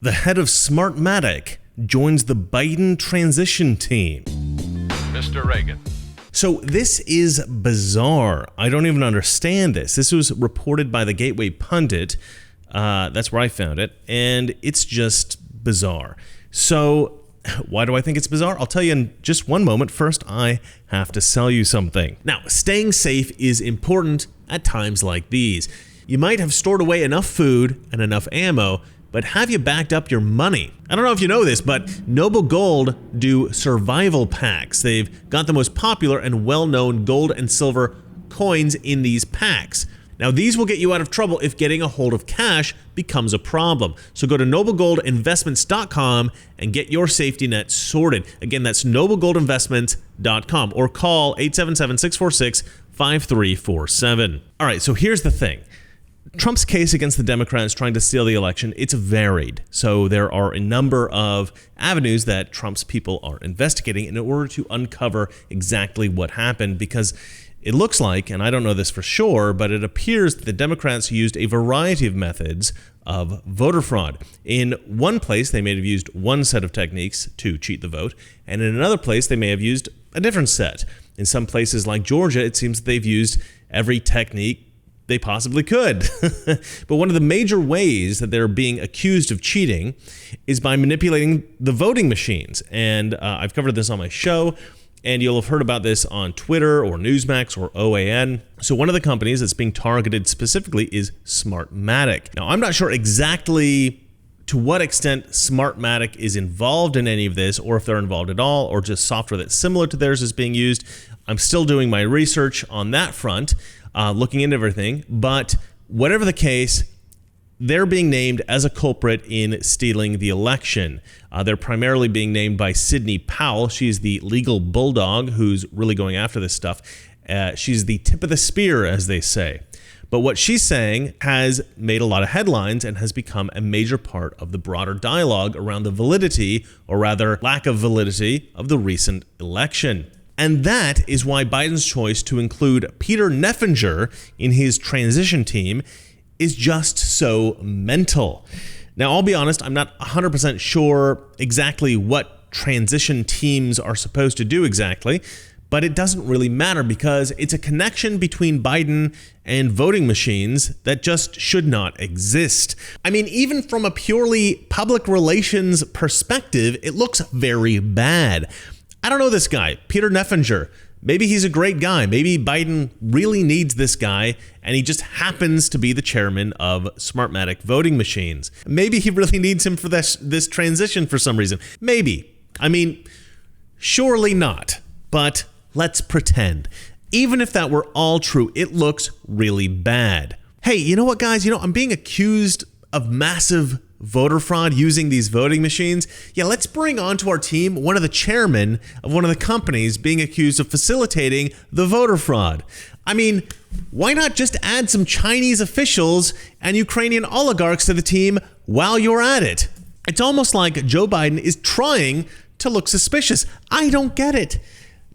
The head of Smartmatic joins the Biden transition team. Mr. Reagan. So this is bizarre. I don't even understand this. This was reported by the Gateway Pundit. That's where I found it. And it's just bizarre. So why do I think it's bizarre? I'll tell you in just one moment. First, I have to sell you something. Now, staying safe is important at times like these. You might have stored away enough food and enough ammo, but have you backed up your money? I don't know if you know this, but Noble Gold do survival packs. They've got the most popular and well-known gold and silver coins in these packs. Now, these will get you out of trouble if getting a hold of cash becomes a problem. So go to noblegoldinvestments.com and get your safety net sorted. Again, that's noblegoldinvestments.com or call 877-646-5347. All right, so here's the thing. Trump's case against the Democrats trying to steal the election, it's varied. So there are a number of avenues that Trump's people are investigating in order to uncover exactly what happened, because it looks like, and I don't know this for sure, but it appears that the Democrats used a variety of methods of voter fraud. In one place, they may have used one set of techniques to cheat the vote, and in another place, they may have used a different set. In some places like Georgia, it seems that they've used every technique they possibly could. But one of the major ways that they're being accused of cheating is by manipulating the voting machines. And I've covered this on my show, and you'll have heard about this on Twitter or Newsmax or OAN. So one of the companies that's being targeted specifically is Smartmatic. Now, I'm not sure exactly to what extent Smartmatic is involved in any of this, or if they're involved at all, or just software that's similar to theirs is being used. I'm still doing my research on that front, looking into everything. But whatever the case, they're being named as a culprit in stealing the election. They're primarily being named by Sidney Powell. She's the legal bulldog who's really going after this stuff. She's the tip of the spear, as they say. But what she's saying has made a lot of headlines and has become a major part of the broader dialogue around the validity, or rather lack of validity, of the recent election. And that is why Biden's choice to include Peter Neffenger in his transition team is just so mental. Now, I'll be honest, I'm not 100% sure exactly what transition teams are supposed to do exactly, but it doesn't really matter because it's a connection between Biden and voting machines that just should not exist. I mean, even from a purely public relations perspective, it looks very bad. I don't know this guy, Peter Neffenger. Maybe he's a great guy. Maybe Biden really needs this guy, and he just happens to be the chairman of Smartmatic voting machines. Maybe he really needs him for this transition for some reason. Maybe. I mean, surely not. But let's pretend. Even if that were all true, it looks really bad. Hey, you know what, guys? I'm being accused of massive voter fraud using these voting machines. Yeah, let's bring onto our team one of the chairmen of one of the companies being accused of facilitating the voter fraud. I mean, why not just add some Chinese officials and Ukrainian oligarchs to the team while you're at it? It's almost like Joe Biden is trying to look suspicious. I don't get it.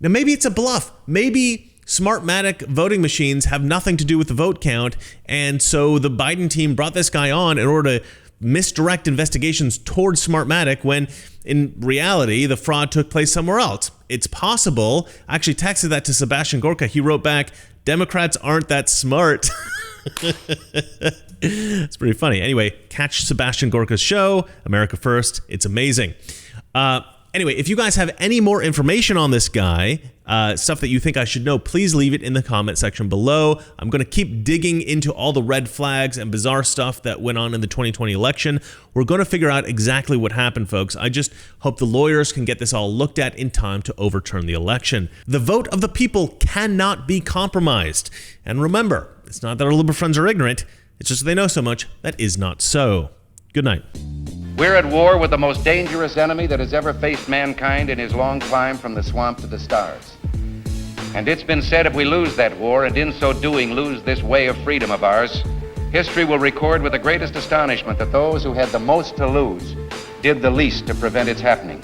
Now, maybe it's a bluff. Maybe Smartmatic voting machines have nothing to do with the vote count, and so the Biden team brought this guy on in order to misdirect investigations towards Smartmatic when in reality the fraud took place somewhere else. It's possible. I actually texted that to Sebastian Gorka. He wrote back, "Democrats aren't that smart." It's pretty funny. Anyway, catch Sebastian Gorka's show, America First. It's amazing. Anyway, if you guys have any more information on this guy, stuff that you think I should know, please leave it in the comment section below. I'm going to keep digging into all the red flags and bizarre stuff that went on in the 2020 election. We're going to figure out exactly what happened, folks. I just hope the lawyers can get this all looked at in time to overturn the election. The vote of the people cannot be compromised. And remember, it's not that our liberal friends are ignorant. It's just they know so much that is not so. Good night. We're at war with the most dangerous enemy that has ever faced mankind in his long climb from the swamp to the stars. And it's been said if we lose that war, and in so doing lose this way of freedom of ours, history will record with the greatest astonishment that those who had the most to lose did the least to prevent its happening.